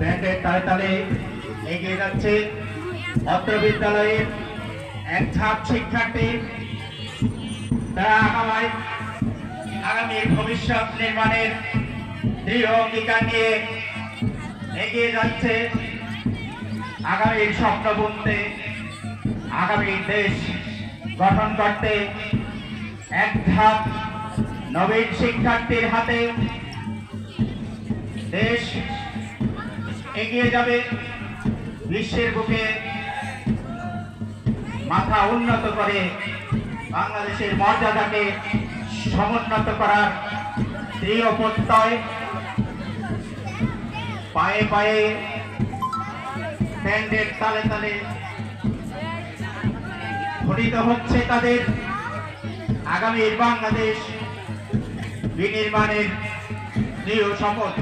ব্যান্ডের তালে তালে এগিয়ে যাচ্ছে অত্র বিদ্যালয়ের এক ঝাঁক শিক্ষার্থী। তারা আগামীর ভবিষ্যৎ নির্মাণের দৃঢ় অঙ্গীকার নিয়ে এগিয়ে যাচ্ছে, আগামীর স্বপ্ন বুনতে, আগামীর দেশ গঠন করতে। এক ঝাঁক নবীন শিক্ষার্থীর হাতে দেশ এগিয়ে যাবে, বিশ্বের বুকে মাথা উন্নত করে বাংলাদেশের মর্যাদাকে সমুন্নত করার দৃঢ় প্রত্যয়। পায়ে পায়ে ব্যান্ডের তালে তালে ধ্বনিত হচ্ছে তাদের আগামীর বাংলাদেশ বিনির্মাণের দৃঢ় শপথ।